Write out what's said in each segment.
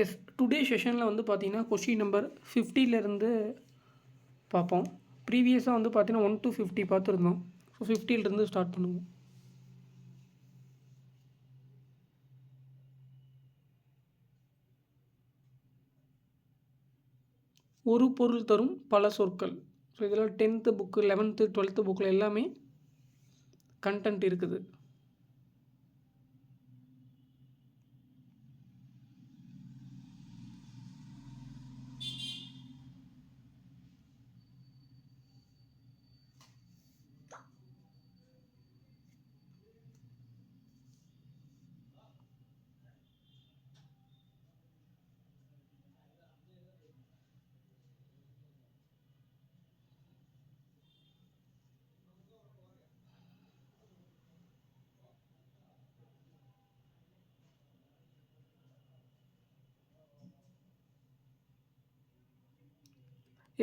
S, today செஷனில் வந்து பார்த்தீங்கன்னா கொஷின் நம்பர் 50லேருந்து பார்ப்போம். ப்ரீவியஸாக வந்து பார்த்தீங்கன்னா 1 to 50 பார்த்துருந்தோம். ஸோ 50லேருந்து ஸ்டார்ட் பண்ணுவோம். ஒரு பொருள் தரும் பல சொற்கள். ஸோ இதில் 10th புக்கு 11th 12th புக்கில் எல்லாமே கண்டென்ட் இருக்குது.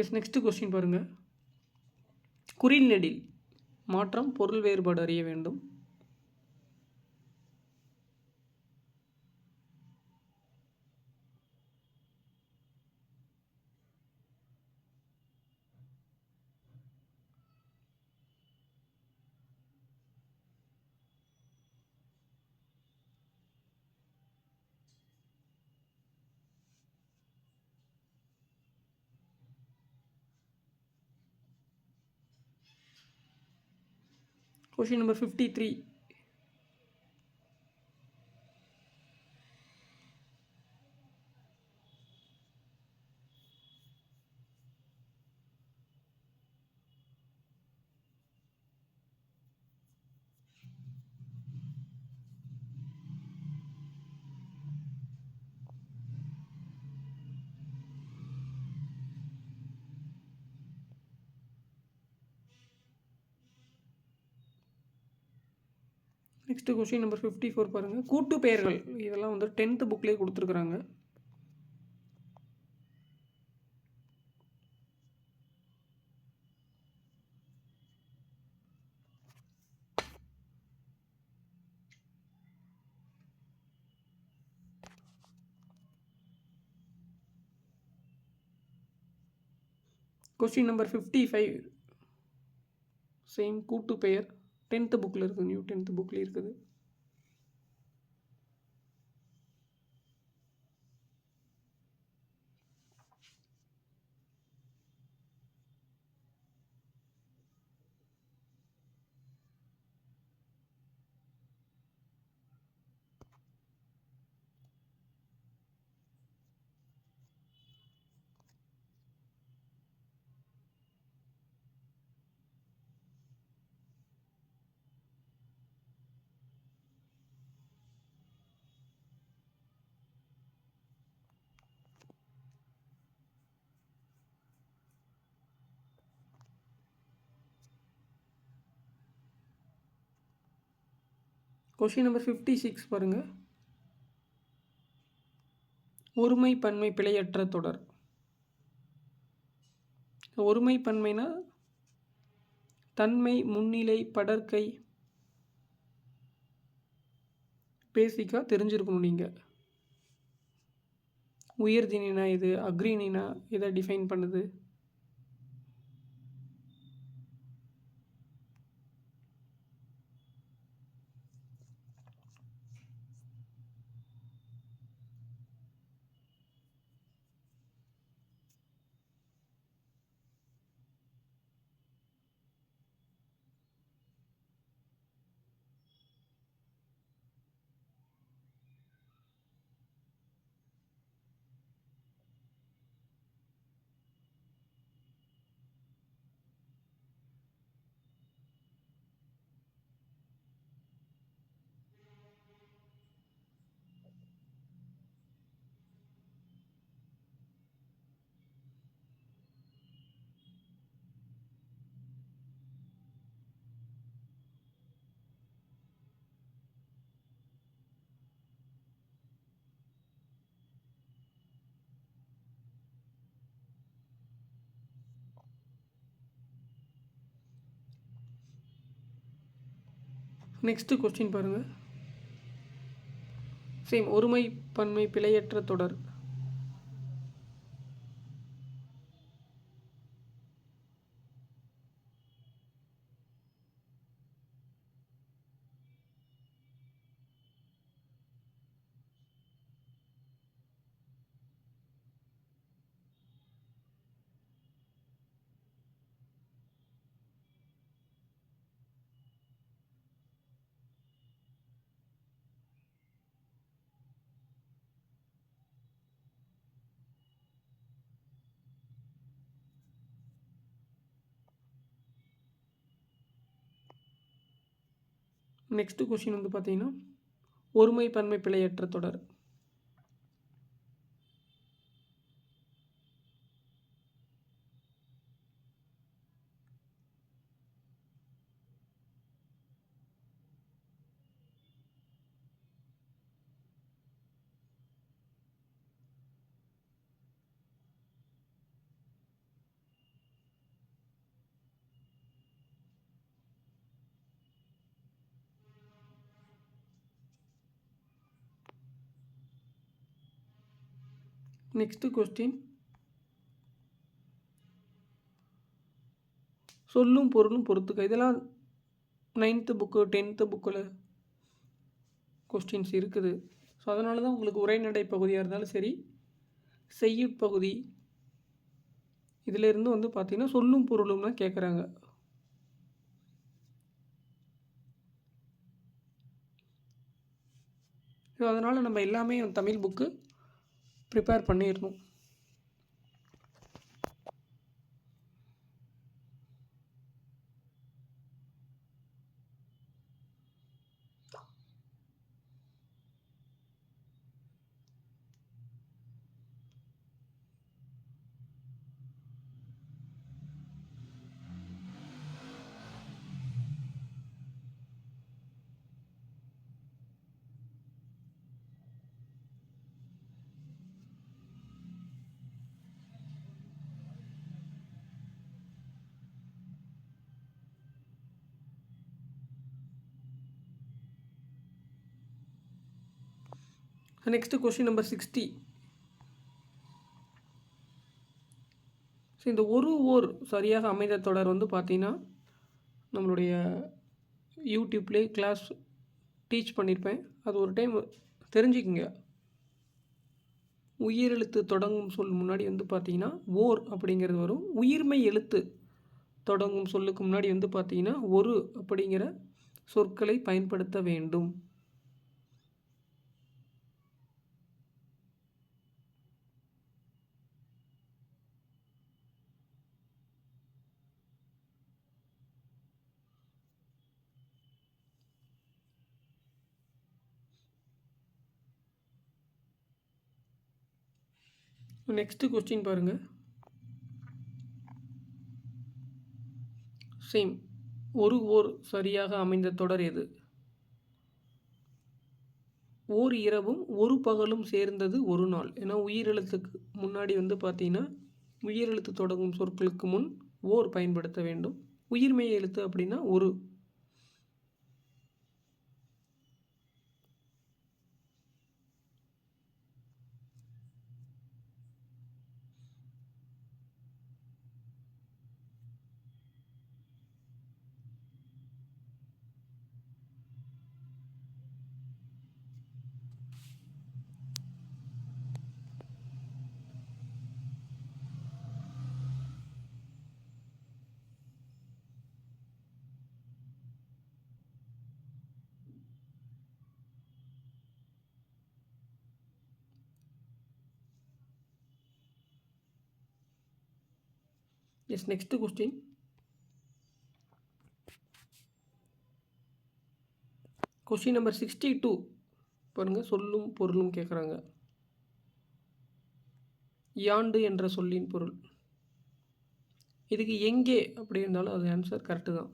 எஸ், நெக்ஸ்ட் கொஸ்டின் பாருங்கள். குறில் நெடில் மாற்றம் பொருள் வேறுபாடு அறிய வேண்டும். Question number 53. Next question number 54 பாருங்கள். கூட்டு பெயர்கள் இதெல்லாம் வந்து 10th புக்லேயே கொடுத்துருக்குறாங்க. கொஸ்டின் நம்பர் 55 சேம் கூட்டு பெயர் 10th புக்கில் இருக்குது. நியூ 10th புக்லேயே இருக்குது. கொஷின் நம்பர் 56 பாருங்கள். ஒருமை பன்மை பிழையற்ற தொடர். ஒருமை பன்மைனா தன்மை, முன்னிலை, படர்க்கை பேசிக்காக தெரிஞ்சிருக்கணும். நீங்கள் உயர்தினா இது, அக்ரினா இதை டிஃபைன் பண்ணுது. நெக்ஸ்ட்டு கொஸ்டின் பாருங்கள். சேம் ஒருமை பன்மை பிழையற்ற தொடர் நெக்ஸ்ட்டு கொஷின் வந்து பார்த்தீங்கன்னா ஒருமை பன்மை பிழையற்ற தொடர். நெக்ஸ்ட்டு கொஸ்டின் சொல்லும் பொருளும் பொறுத்துக்க. இதெல்லாம் 9th புக்கு 10th புக்கில் கொஸ்டின்ஸ் இருக்குது. ஸோ அதனால தான் உங்களுக்கு உரைநடை பகுதியாக இருந்தாலும் சரி, செய்யுட்பகுதி இதிலிருந்து வந்து பார்த்திங்கன்னா சொல்லும் பொருளும் தான் கேட்குறாங்க. ஸோ அதனால் நம்ம எல்லாமே தமிழ் புக்கு ப்ரிப்பேர் பண்ணிடணும். Next question number 60. ஸோ இந்த ஓர் சரியாக அமைந்த தொடர் வந்து பார்த்திங்கன்னா நம்மளுடைய யூடியூப்லேயே கிளாஸ் டீச் பண்ணியிருப்பேன். அது ஒரு டைம் தெரிஞ்சுக்குங்க. உயிரெழுத்து தொடங்கும் சொல் முன்னாடி வந்து பார்த்திங்கன்னா ஓர் அப்படிங்கிறது வரும். உயிர்மை எழுத்து தொடங்கும் சொல்லுக்கு முன்னாடி வந்து பார்த்திங்கன்னா ஒரு அப்படிங்கிற சொற்களை பயன்படுத்த வேண்டும். நெக்ஸ்ட்டு கொஸ்டின் பாருங்கள். சேம் ஓர் சரியாக அமைந்த தொடர் எது? ஓர் இரவும் ஒரு பகலும் சேர்ந்தது ஒரு நாள். ஏன்னா உயிரெழுத்துக்கு முன்னாடி வந்து பார்த்திங்கன்னா உயிரெழுத்து தொடங்கும் சொற்களுக்கு முன் ஓர் பயன்படுத்த வேண்டும். உயிர்மெய் எழுத்து அப்படின்னா ஒரு. Yes, next question. Question number 62 பாருங்கள். சொல்லும் பொருளும் கேட்குறாங்க. யாண்டு என்ற சொல்லின் பொருள். இதுக்கு எங்கே அப்படி இருந்தாலும் அது ஆன்சர் கரெக்டு தான்.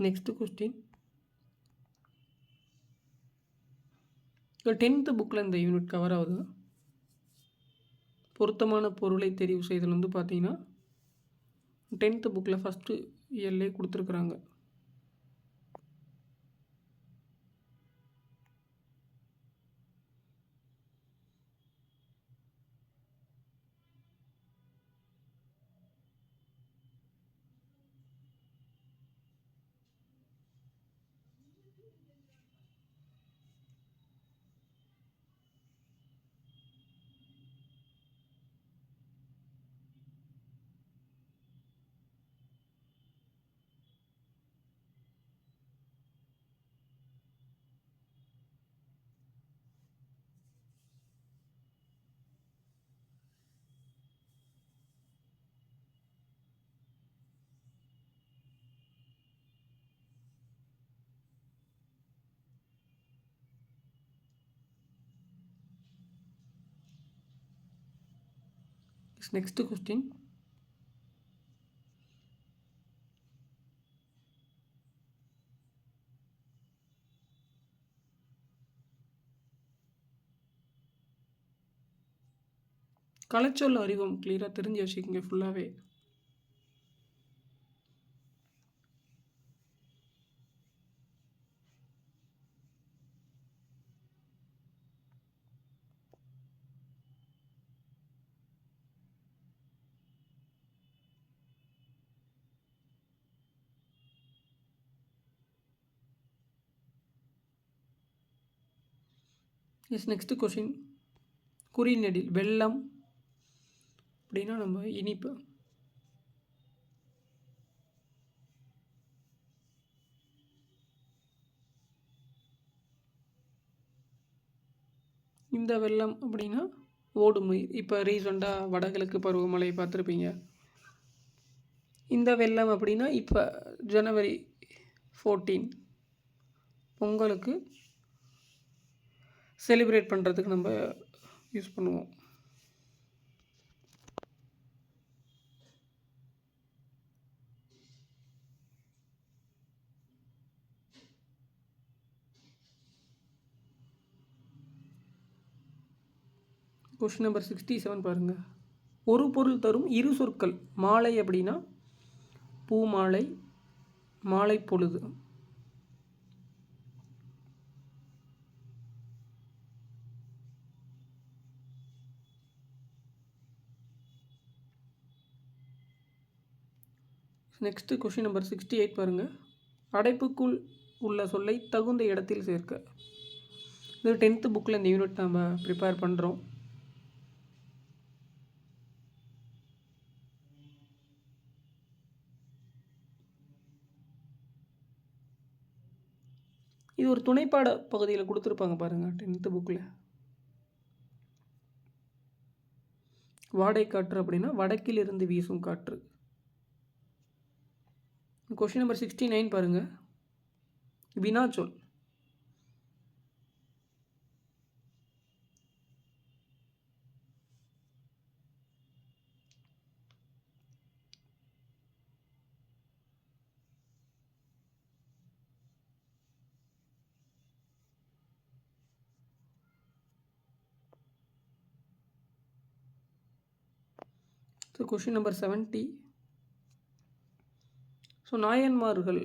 Next question. 10th புக்கில் இந்த யூனிட் கவர் ஆகுது. பொருத்தமான பொருளை தெரிவு செய்தல் வந்து பார்த்திங்கன்னா 10th புக்கில் ஃபஸ்ட்டு இயர்லேயே கொடுத்துருக்குறாங்க. Next question. கலைச்சொல் அறிவும் கிளியராக தெரிஞ்சு வச்சுக்கோங்க ஃபுல்லாகவே. Next question. குறிநெடில் வெள்ளம் அப்படின்னா நம்ம இனிப்பு. இந்த வெள்ளம் அப்படின்னா ஓடுமுயிர். இப்போ ரீசெண்டாக வடகிழக்கு பருவமழை பார்த்துருப்பீங்க. இந்த வெள்ளம் அப்படின்னா இப்போ ஜனவரி 14 பொங்கலுக்கு செலிப்ரேட் பண்ணுறதுக்கு நம்ம யூஸ் பண்ணுவோம். கொஸ்டின் நம்பர் 67 பாருங்கள். ஒரு பொருள் தரும் இரு சொற்கள். மாலை அப்படின்னா பூ மாலை, மாலை பொழுது. நெக்ஸ்ட் கொஸ்டின் நம்பர் 68 பாருங்கள். அடைப்புக்குள் உள்ள சொல்லை தகுந்த இடத்தில் சேர்க்க. இது 10th புக்கில் இந்த யூனிட் நம்ம ப்ரிப்பேர் பண்ணுறோம். இது ஒரு துணைப்பாட பகுதியில் கொடுத்துருப்பாங்க பாருங்கள் 10th புக்கில். வாடை காற்று அப்படின்னா வடக்கில் இருந்து வீசும் காற்று. கொஸ்டின் நம்பர் 69 பாருங்கள். வினாச்சொல். So question number 70. ஸோ நாயன்மார்கள்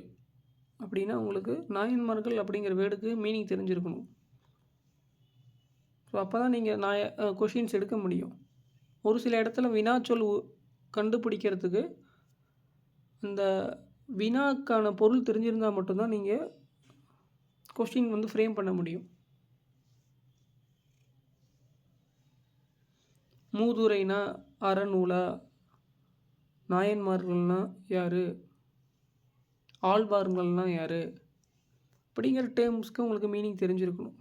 அப்படின்னா உங்களுக்கு நாயன்மார்கள் அப்படிங்கிற வேர்டுக்கு மீனிங் தெரிஞ்சிருக்கணும். ஸோ அப்போ தான் நீங்கள் கொஷின்ஸ் எடுக்க முடியும். ஒரு சில இடத்துல வினாச்சொல் கண்டுபிடிக்கிறதுக்கு அந்த வினாக்கான பொருள் தெரிஞ்சிருந்தால் மட்டும்தான் நீங்கள் கொஸ்டின் வந்து ஃப்ரேம் பண்ண முடியும். மூதுரைனா அறநூலா, நாயன்மார்கள்னா யார், ஆழ்வார்கள்னா யார் அப்படிங்கிற டேர்ம்ஸ்க்கு உங்களுக்கு மீனிங் தெரிஞ்சிருக்கணும்.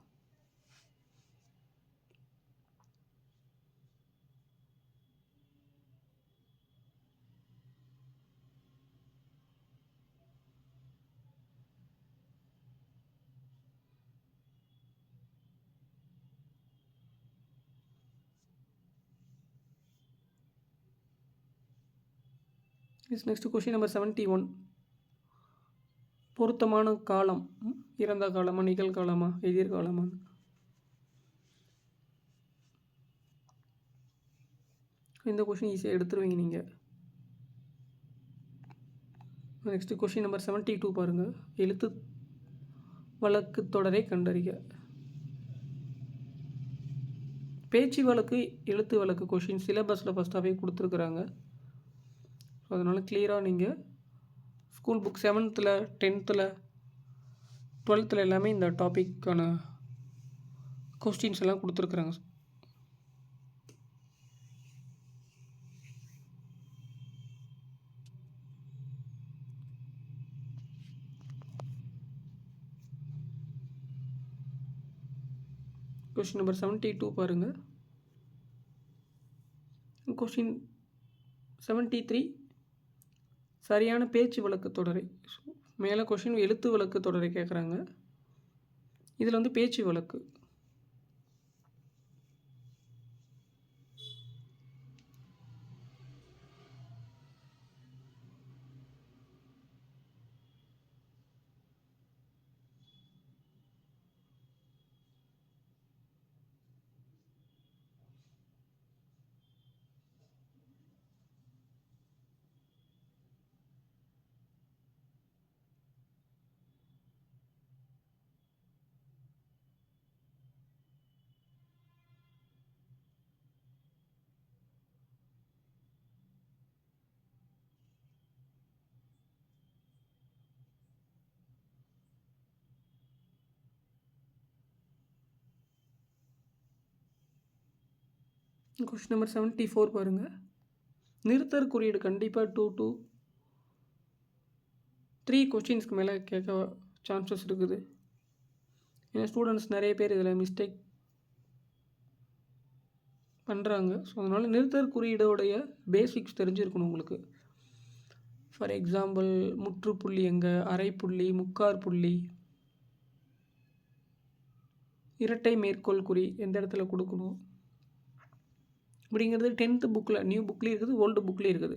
Next question number 71. பொருத்தமான காலம். இறந்த காலமா, நிகழ்காலமா, எதிர்காலமா? இந்த கொஸ்டின் ஈஸியாக எடுத்துருவீங்க நீங்கள். நெக்ஸ்ட் கொஸ்டின் நம்பர் 72 பாருங்கள். எழுத்து வழக்கு தொடரை கண்டறிக. பேச்சு வழக்கு, எழுத்து வழக்கு கொஷின் சிலபஸில் ஃபஸ்ட்டாகவே கொடுத்துருக்குறாங்க. ஸோ அதனால் கிளியராக நீங்கள் school book 7th, 10th, 12th எல்லாமே இந்த டாப்பிக்கான கொஸ்டின்ஸ் எல்லாம் கொடுத்துருக்குறாங்க. கொஸ்டின் நம்பர் 72 பாருங்கள். கொஸ்டின் 73 சரியான பேச்சு வழக்கு தொடரை. மேலே கொஸ்டின் எழுத்து வழக்கு தொடரை கேட்குறாங்க. இதில் வந்து பேச்சு வழக்கு. கொஷின் நம்பர் 74 பாருங்கள். நிறுத்தற் குறியீடு கண்டிப்பாக 2 to 3 கொஸ்டின்ஸ்க்கு மேலே கேட்க சான்சஸ் இருக்குது. ஏன்னா ஸ்டூடெண்ட்ஸ் நிறைய பேர் இதில் மிஸ்டேக் பண்ணுறாங்க. ஸோ அதனால் நிறுத்தற் குறியீடோடைய பேசிக்ஸ் தெரிஞ்சிருக்கணும் உங்களுக்கு. ஃபார் எக்ஸாம்பிள் முற்றுப்புள்ளி எங்கே, அரைப்புள்ளி, முக்கார் புள்ளி, இரட்டை மேற்கோள் குறி எந்த இடத்துல கொடுக்கணும் அப்படிங்கிறது 10th புக்கில், நியூ புக்லேயும் இருக்குது, ஓல்டு புக்லேயும் இருக்குது.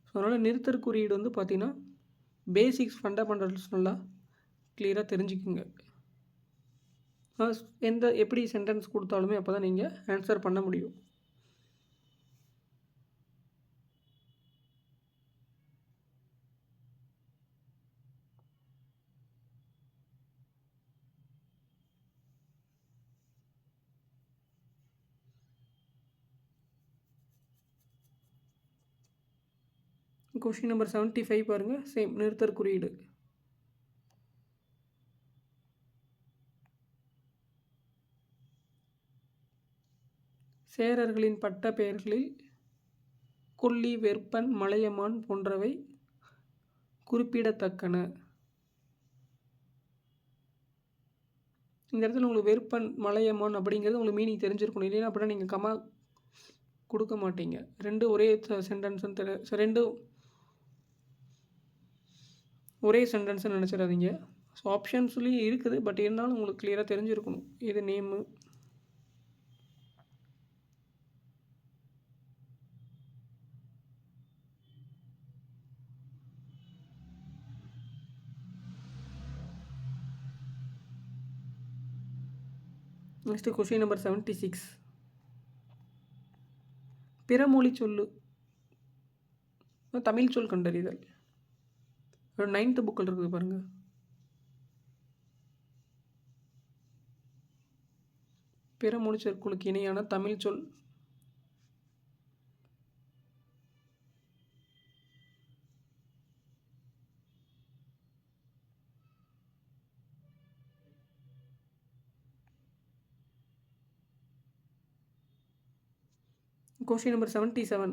ஸோ அதனால் நிறுத்தற் குறியீடு வந்து பார்த்திங்கன்னா பேசிக்ஸ் ஃபண்டமெண்டல்ஸ் நல்லா கிளியராக தெரிஞ்சுக்குங்க. எப்படி சென்டென்ஸ் கொடுத்தாலுமே அப்போ தான் நீங்கள் ஆன்சர் பண்ண முடியும். கொஷின் நம்பர் 75 பாருங்கள். சேம் நிறுத்தற் குறியீடு. சேரர்களின் பட்ட பெயர்களில் கொல்லி, வெற்பன், மலையமான் போன்றவை குறிப்பிடத்தக்கன. இந்த இடத்துல உங்களுக்கு வெற்பன், மலையமான் அப்படிங்கிறது உங்களுக்கு மீனிங் தெரிஞ்சிருக்கணும். இல்லைன்னா அப்படின்னா நீங்கள் கமா கொடுக்க மாட்டீங்க. ரெண்டும் ஒரே சென்டென்ஸ்ன்னு ரெண்டும் ஒரே சென்டென்ஸ்ன்னு நினச்சிடாதீங்க. ஸோ ஆப்ஷன்ஸ்லேயும் இருக்குது, பட் இருந்தாலும் உங்களுக்கு கிளியராக தெரிஞ்சிருக்கணும் இது நேமு. Next question number 76. பிறமொழி சொல்லு தமிழ் சொல் கண்டறிதல். 9th புக்கில் இருக்குது பாருங்கள். பிறமொழி சொற்களுக்கு இணையான தமிழ் சொல். Question number 77.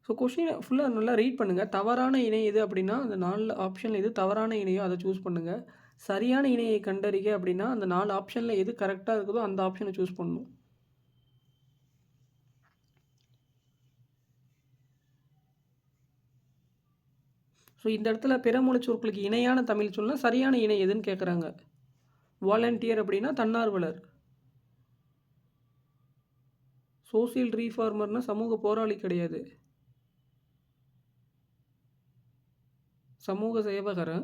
ஸோ கொஷினை ஃபுல்லாக நல்லா ரீட் பண்ணுங்கள். தவறான இணை எது அப்படின்னா அந்த 4 ஆப்ஷனில் எது தவறான இணையோ அதை சூஸ் பண்ணுங்கள். சரியான இணையை கண்டறிக அப்படின்னா அந்த 4 ஆப்ஷனில் எது கரெக்டாக இருக்குதோ அந்த ஆப்ஷனை சூஸ் பண்ணணும். ஸோ இந்த இடத்துல பிறமொழி சொற்களுக்கு இணையான தமிழ் சொன்னால் சரியான இணை எதுன்னு கேட்குறாங்க. வாலண்டியர் அப்படின்னா தன்னார்வலர். சோசியல் ரீஃபார்மர்னால் சமூக போராளி கிடையாது, சமூக சேவகர்.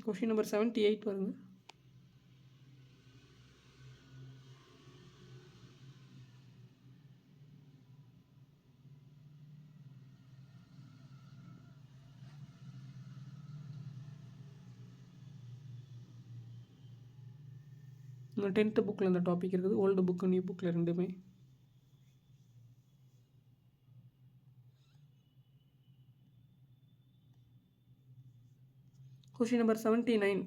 கொஷின் நம்பர் 78 பாருங்கள். இன்னும் 10th புக்கில் அந்த டாபிக் இருக்குது, ஓல்டு புக்கு நியூ புக்கில் ரெண்டுமே. Question number 79.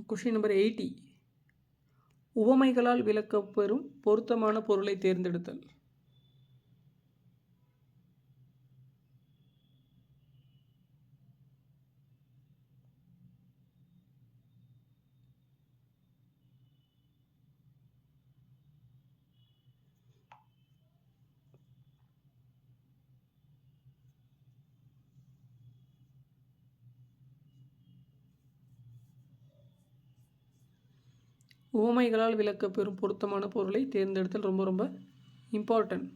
Question number 80. உவமைகளால் விளக்கப்பெறும் பொருத்தமான பொருளை தேர்ந்தெடுத்தல். உவமைகளால் விளக்கப்பெறும் பொருத்தமான பொருளை தேர்ந்தெடுத்தல் ரொம்ப ரொம்ப இம்பார்ட்டன்ட்.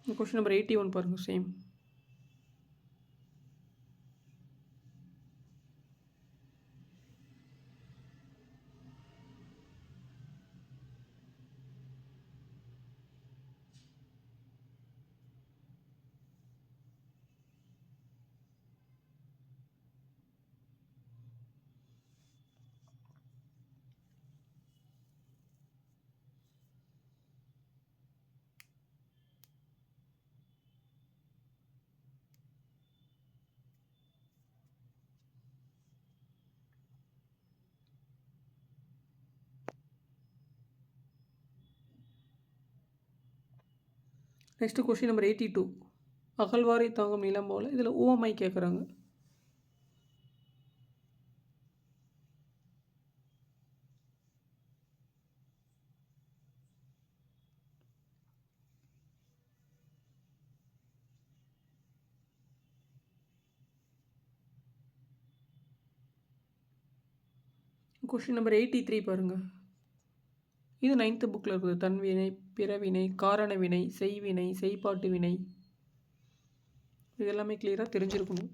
கொஷின் நம்பர் 81 பாருங்கள். சேம். Next question number 82. அகழ்வாரை தாங்கும் நிலம் போல். இதில் ஓமை கேட்குறாங்க. கொஷின் நம்பர் 83 பாருங்கள். இது 9th புக்கில் இருக்குது. தன்வினை, பிறவினை, காரண வினை, செய்வினை, செய்பாட்டு வினை, இது எல்லாமே கிளியராக தெரிஞ்சிருக்கணும்.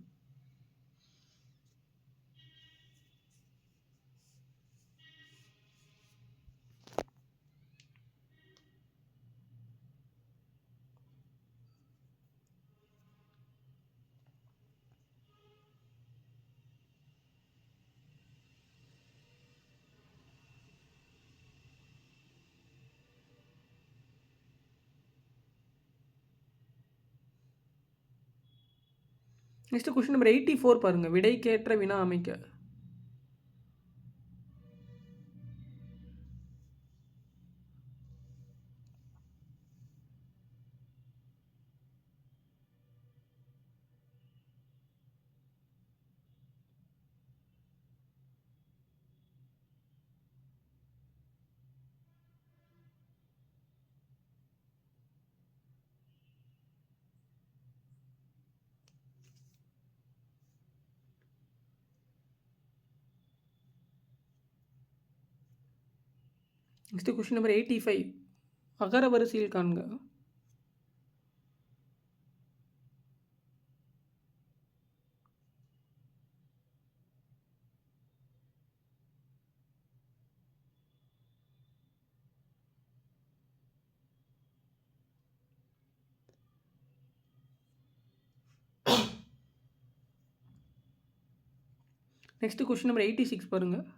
நெக்ஸ்ட்டு கொஷின் நம்பர் 84 பாருங்கள். விடைக்கேற்ற வினா அமைக்க. Next question number 85. அகர வரிசையில் காண்க. நெக்ஸ்ட்டு கொஷின் நம்பர் 86 பாருங்கள்.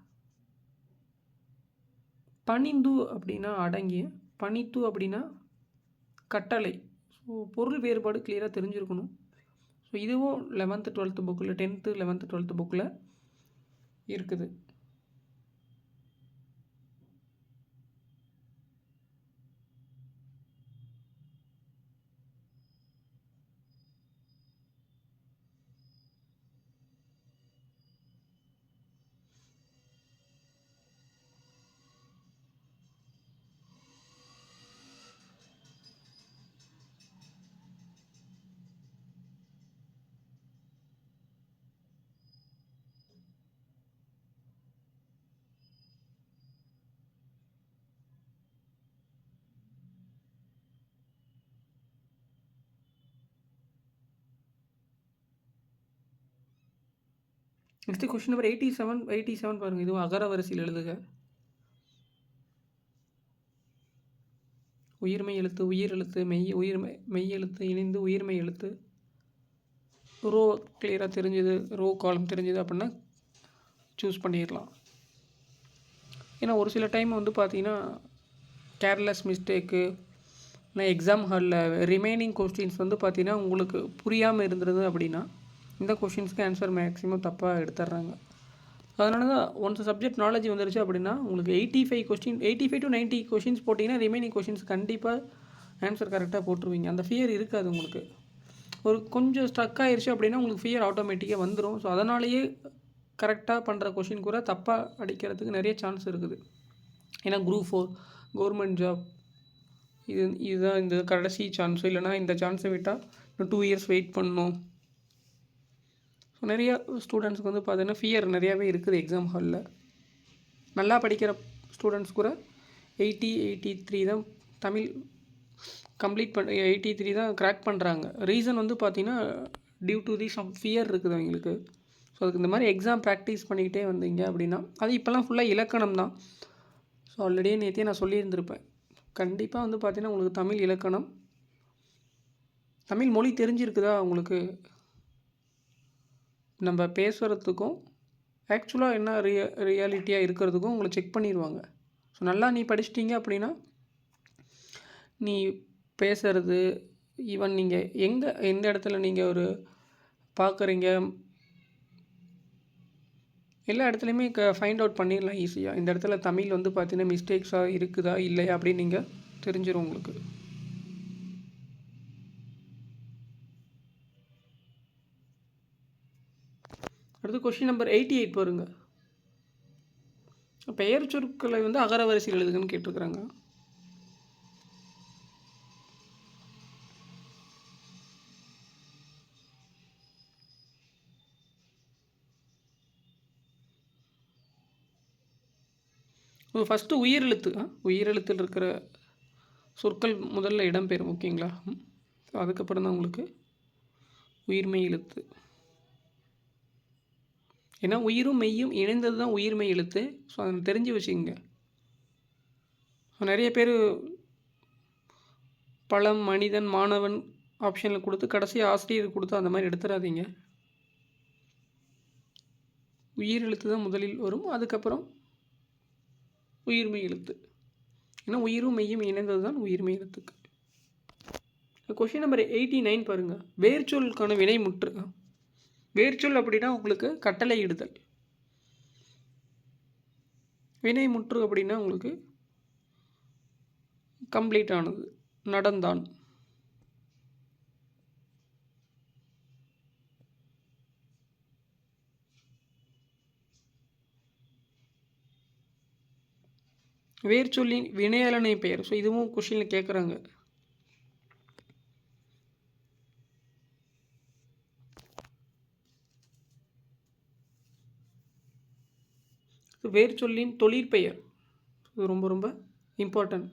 பணிந்து அப்படின்னா அடங்கிய, பணித்து அப்படின்னா கட்டளை. ஸோ பொருள் வேறுபாடு கிளியராக தெரிஞ்சிருக்கணும். ஸோ இதுவும் 11th 12th புக்கில், 10th 11th 12th புக்கில் இருக்குது. நெக்ஸ்ட்டு கொஷின் நம்பர் 87 பாருங்கள். இதுவும் அகர வரிசையில் எழுதுக. உயிர்மெய் எழுத்து, உயிர் எழுத்து, மெய் எழுத்து இணைந்து உயிர்மெய் எழுத்து. ரோ கிளியராக தெரிஞ்சுது, ரோ காலம் தெரிஞ்சுது அப்படின்னா சூஸ் பண்ணிடலாம். ஏன்னா ஒரு சில டைம் வந்து பார்த்தீங்கன்னா கேர்லெஸ் மிஸ்டேக்கு, நான் எக்ஸாம் ஹாலில் ரிமைனிங் கொஸ்டின்ஸ் வந்து பார்த்தீங்கன்னா உங்களுக்கு புரியாமல் இருந்துருது அப்படின்னா இந்த கொஷின்ஸ்க்கு ஆன்சர் மேக்ஸிமம் தப்பாக எடுத்துடுறாங்க. அதனால தான் ஒன்ஸ் சப்ஜெக்ட் நாலேஜ் வந்துருச்சு அப்படின்னா உங்களுக்கு 85 to 90 கொஷின்ஸ் போட்டிங்கன்னா ரிமைனிங் கொஷின்ஸ் கண்டிப்பாக ஆன்சர் கரெக்டாக போட்டுருவீங்க. அந்த ஃபியர் இருக்காது உங்களுக்கு. ஒரு கொஞ்சம் ஸ்ட்ரக் ஆயிடுச்சு அப்படின்னா உங்களுக்கு ஃபியர் ஆட்டோமேட்டிக்காக வந்துடும். ஸோ அதனாலேயே கரெக்டாக பண்ணுற கொஷின் கூட தப்பாக அடிக்கிறதுக்கு நிறைய சான்ஸ் இருக்குது. ஏன்னா Group 4 கவர்மெண்ட் ஜாப் இதுதான் இந்த கடைசி சான்ஸு, இல்லைனா இந்த சான்ஸை விட்டால் இன்னும் 2 years வெயிட் பண்ணணும். ஸோ நிறையா ஸ்டூடெண்ட்ஸ்க்கு வந்து பார்த்தீங்கன்னா ஃபியர் நிறையாவே இருக்குது எக்ஸாம் ஹாலில். நல்லா படிக்கிற ஸ்டூடெண்ட்ஸ் கூட 80, 83 தான் தமிழ் கம்ப்ளீட் 83 தான் கிராக் பண்ணுறாங்க. ரீசன் வந்து பார்த்திங்கன்னா due to the some fear இருக்குது அவங்களுக்கு. ஸோ அதுக்கு இந்த மாதிரி எக்ஸாம் ப்ராக்டிஸ் பண்ணிக்கிட்டே வந்தீங்க அப்படின்னா, அது இப்போல்லாம் ஃபுல்லாக இலக்கணம் தான். ஸோ ஆல்ரெடியே நேற்றே நான் சொல்லியிருந்திருப்பேன். கண்டிப்பாக வந்து பார்த்திங்கன்னா உங்களுக்கு தமிழ் இலக்கணம், தமிழ் மொழி தெரிஞ்சிருக்குதா உங்களுக்கு, நம்ம பேசுகிறதுக்கும் ஆக்சுவலாக என்ன ரியாலிட்டியாக இருக்கிறதுக்கும் உங்களை செக் பண்ணிடுவாங்க. ஸோ நல்லா நீ படிச்சிட்டிங்க அப்படின்னா நீ பேசுகிறது, ஈவன் நீங்கள் எந்த இடத்துல நீங்கள் ஒரு பார்க்குறீங்க, எல்லா இடத்துலையுமே ஃபைண்ட் அவுட் பண்ணிடலாம் ஈஸியாக. இந்த இடத்துல தமிழ் வந்து பார்த்தீங்கன்னா மிஸ்டேக்ஸாக இருக்குதா இல்லையா அப்படின்னு நீங்கள் தெரிஞ்சிடும் உங்களுக்கு. அடுத்து கொஸ்டின் நம்பர் 88 பாருங்க. பெயர் சொற்களை வந்து அகரவரிசையில் எழுதுங்கன்னு கேட்டிருக்கிறாங்க. ஃபஸ்ட்டு உயிரெழுத்தில் இருக்கிற சொற்கள் முதல்ல இடம்பெறும். ஓகேங்களா? ஸோ அதுக்கப்புறம் தான் உங்களுக்கு உயிர்மெய் எழுத்து. ஏன்னா உயிரும் மெய்யும் இணைந்தது தான் உயிர்மெய் எழுத்து. ஸோ அதை தெரிஞ்சு வச்சுக்கோங்க. நிறைய பேர் பழம், மனிதன், மாணவன் ஆப்ஷனில் கொடுத்து கடைசி ஆசிரியர் கொடுத்து அந்த மாதிரி எடுத்துடாதீங்க. உயிர் எழுத்து தான் முதலில் வரும், அதுக்கப்புறம் உயிர்மெய் எழுத்து. ஏன்னா உயிரும் மெய்யும் இணைந்தது தான் உயிர்மெய் எழுத்துக்கு. கொஸ்டின் நம்பர் 89 பாருங்கள். வேர்ச்சொல்லுக்கான வினைமுற்று. வேர்ச்சொல் அப்படின்னா உங்களுக்கு கட்டளை இடுதல். வினைமுற்று அப்படின்னா உங்களுக்கு கம்ப்ளீட் ஆனது, நடந்தான். வேர்ச்சொல்லின் வினையலனை பெயர். ஸோ இதுவும் கொஸ்டினில் கேட்குறாங்க. வேர்ச்சொல்லின் தொழிற்பெயர் இது ரொம்ப ரொம்ப இம்பார்ட்டன்ட்.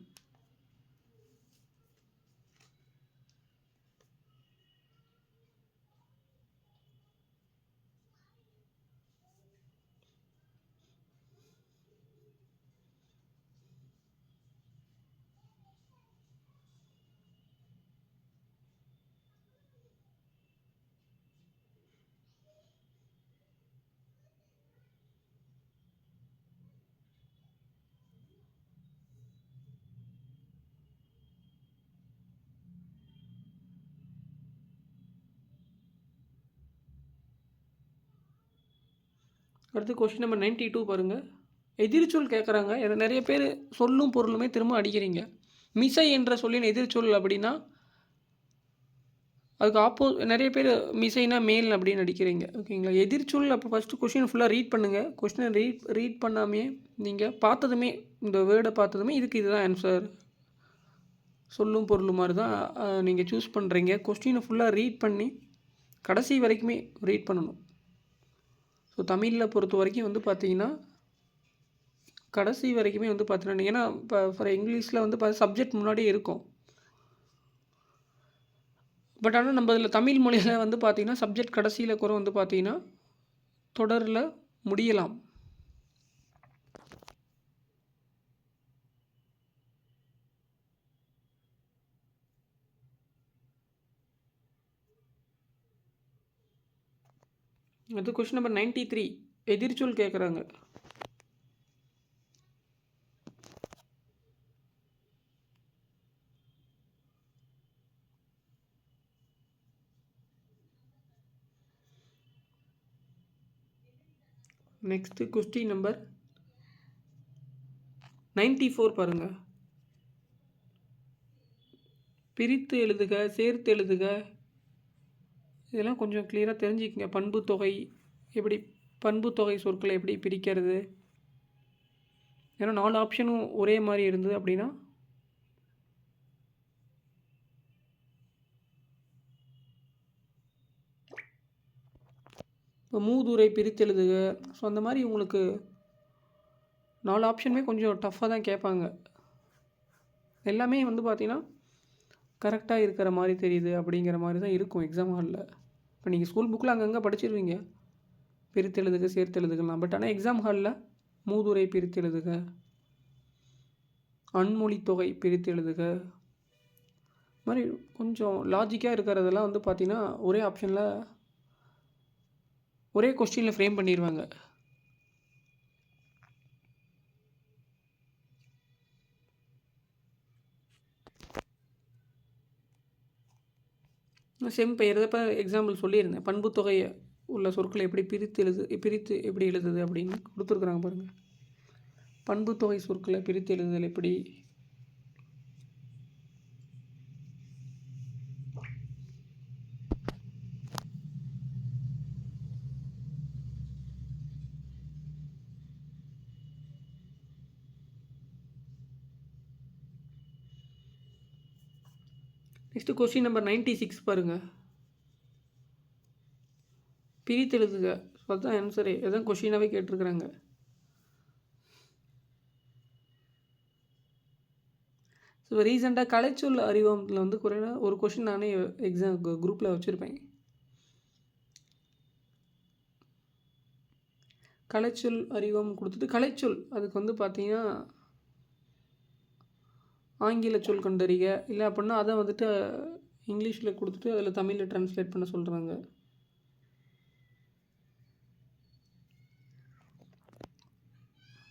அடுத்து கொஸ்டின் நம்பர் 92 பாருங்கள். எதிர்ச்சொல் கேட்குறாங்க. இதை நிறைய பேர் சொல்லும் பொருளுமே திரும்ப அடிக்கிறீங்க. மிசை என்ற சொல்லின் எதிர்ச்சொல் அப்படின்னா அதுக்கு நிறைய பேர் மிசைனா மேல் அப்படின்னு அடிக்கிறீங்க. ஓகேங்களா? எதிர்ச்சொல் அப்போ ஃபஸ்ட்டு கொஸ்டின் ஃபுல்லாக ரீட் பண்ணுங்கள். கொஸ்டினை ரீட் பண்ணாமே நீங்கள் பார்த்ததுமே, இந்த வேர்டை பார்த்ததுமே இதுதான் ஆன்சர், சொல்லும் பொருள் மாதிரி தான் நீங்கள் சூஸ் பண்ணுறீங்க. கொஸ்டினை ஃபுல்லாக ரீட் பண்ணி கடைசி வரைக்குமே ரீட் பண்ணணும். ஸோ தமிழில் பொறுத்த வரைக்கும் வந்து பார்த்தீங்கன்னா கடைசி வரைக்குமே வந்து பார்த்தீங்கன்னா, ஏன்னா இப்போ ஃபார் இங்கிலீஷில் வந்து சப்ஜெக்ட் முன்னாடியே இருக்கும். பட் ஆனால் நம்ம இதில் தமிழ் மொழியில் வந்து பார்த்திங்கன்னா சப்ஜெக்ட் கடைசியில் கூட வந்து பார்த்திங்கன்னா தொடரில் முடியலாம். அது கொஸ்டின் நம்பர் 93 எதிர்ச்சொல் கேட்குறாங்க. நெக்ஸ்ட்டு கொஸ்டின் நம்பர் 94 பாருங்கள். பிரித்து எழுதுக, சேர்த்து எழுதுக, இதெல்லாம் கொஞ்சம் கிளியராக தெரிஞ்சுக்கங்க. பண்பு தொகை சொற்களை எப்படி பிரிக்கிறது. ஏன்னா 4 ஆப்ஷனும் ஒரே மாதிரி இருந்தது அப்படின்னா இப்போ மூதுரை பிரித்து எழுதுக. ஸோ அந்த மாதிரி உங்களுக்கு 4 ஆப்ஷனுமே கொஞ்சம் டஃப்பாக தான் கேட்பாங்க. எல்லாமே வந்து பார்த்திங்கன்னா கரெக்டாக இருக்கிற மாதிரி தெரியுது அப்படிங்கிற மாதிரி தான் இருக்கும் எக்ஸாம் ஹாலில். இப்போ நீங்கள் ஸ்கூல் புக்கில் அங்கங்கே படிச்சிருவீங்க, பிரித்தெழுதுக சேர்த்தெழுதுகலாம். பட் ஆனால் எக்ஸாம் ஹாலில் மூதுரை பிரித்தெழுதுக, அன்மொழி தொகை பிரித்தெழுதுக, மாதிரி கொஞ்சம் லாஜிக்காக இருக்கிறதெல்லாம் வந்து பார்த்திங்கன்னா ஒரே ஆப்ஷனில் ஒரே கொஸ்டினில் ஃப்ரேம் பண்ணிடுவாங்க. செம்பெயர் இப்போ எக்ஸாம்பிள் சொல்லியிருந்தேன். பண்புத்தொகையை உள்ள சொற்களை எப்படி பிரித்து எப்படி எழுதுது அப்படின்னு கொடுத்துருக்குறாங்க பாருங்கள். பண்புத்தொகை சொற்களை பிரித்து எழுதுதல் எப்படி? நெக்ஸ்ட்டு கொஸ்டின் நம்பர் 96 பாருங்கள். பிரித்தெழுதுக, அதுதான் ஆன்சரே, அதுதான் கொஷினாகவே கேட்டிருக்கிறாங்க. ஸோ ரீசெண்டாக கலைச்சொல் அறிவகத்தில் வந்து ஒரு கொஷின் நானே எக்ஸாம் குரூப்பில் வச்சுருப்பேன். கலைச்சொல் அறிவம் கொடுத்துட்டு கலைச்சொல் அதுக்கு வந்து பார்த்தீங்கன்னா ஆங்கில சொல் கண்டறிக, இல்லை அப்படின்னா அதை வந்துட்டு இங்கிலீஷில் கொடுத்துட்டு அதில் தமிழில் ட்ரான்ஸ்லேட் பண்ண சொல்கிறாங்க.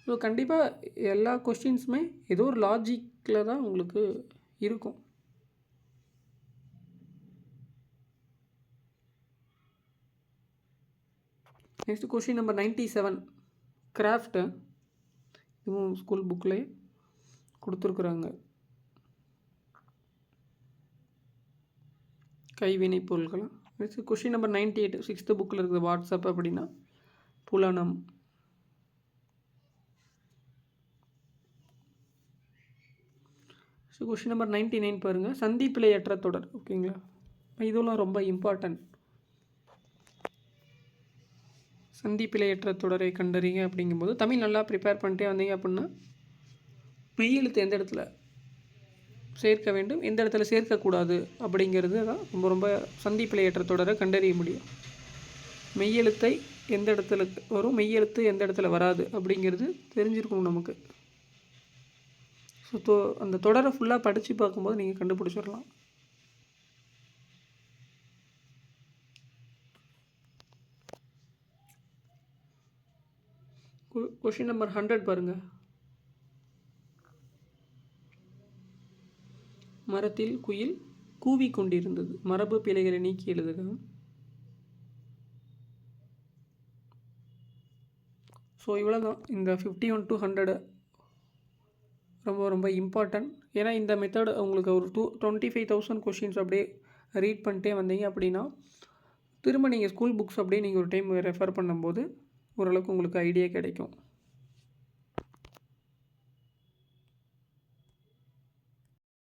ஸோ கண்டிப்பாக எல்லா கொஸ்டின்ஸுமே ஏதோ ஒரு லாஜிக்கில் தான் உங்களுக்கு இருக்கும். Next question number 97 craft. இதுவும் ஸ்கூல் புக்கில் கொடுத்துருக்குறாங்க. கைவினை பொருட்கள். நெக்ஸ்ட் கொஸ்டின் நம்பர் 98 6th புக்கில் இருக்குது. வாட்ஸ்அப் அப்படின்னா புலனம். ஸோ கொஸ்டின் நம்பர் 99 பாருங்கள். சந்திப்பிழையற்ற தொடர். ஓகேங்களா, இதெல்லாம் ரொம்ப இம்பார்ட்டன்ட். சந்திப்பிழையற்ற தொடரை கண்டறிங்க அப்படிங்கும்போது தமிழ் நல்லா ப்ரிப்பேர் பண்ணிட்டே வந்தீங்க அப்படின்னா மெய்யெழுத்து எந்த இடத்துல சேர்க்க வேண்டும், எந்த இடத்துல சேர்க்கக்கூடாது அப்படிங்கிறது தான் ரொம்ப ரொம்ப சந்திப்பிழையற்ற தொடரை கண்டறிய முடியும். மெய்யெழுத்தை எந்த இடத்துல வரும், மெய்யெழுத்து எந்த இடத்துல வராது அப்படிங்கிறது தெரிஞ்சிருக்கணும் நமக்கு. ஸோ அந்த தொடரை ஃபுல்லாக படித்து பார்க்கும்போது நீங்கள் கண்டுபிடிச்சிடலாம். கொஷின் நம்பர் 100 பாருங்கள். மரத்தில் குயில் கூவிக்கொண்டிருந்தது. மரபு பிழைகளை நீக்கி எழுதுக. ஸோ இவ்வளோ தான். இந்த 51 to 100 ரொம்ப ரொம்ப இம்பார்ட்டன்ட். ஏன்னா இந்த மெத்தட் உங்களுக்கு ஒரு 25,000 கொஷின்ஸ் அப்படியே ரீட் பண்ணிட்டே வந்தீங்க அப்படின்னா திரும்ப நீங்கள் ஸ்கூல் புக்ஸ் அப்படியே நீங்கள் ஒரு டைம் ரெஃபர் பண்ணும்போது ஓரளவுக்கு உங்களுக்கு ஐடியா கிடைக்கும்.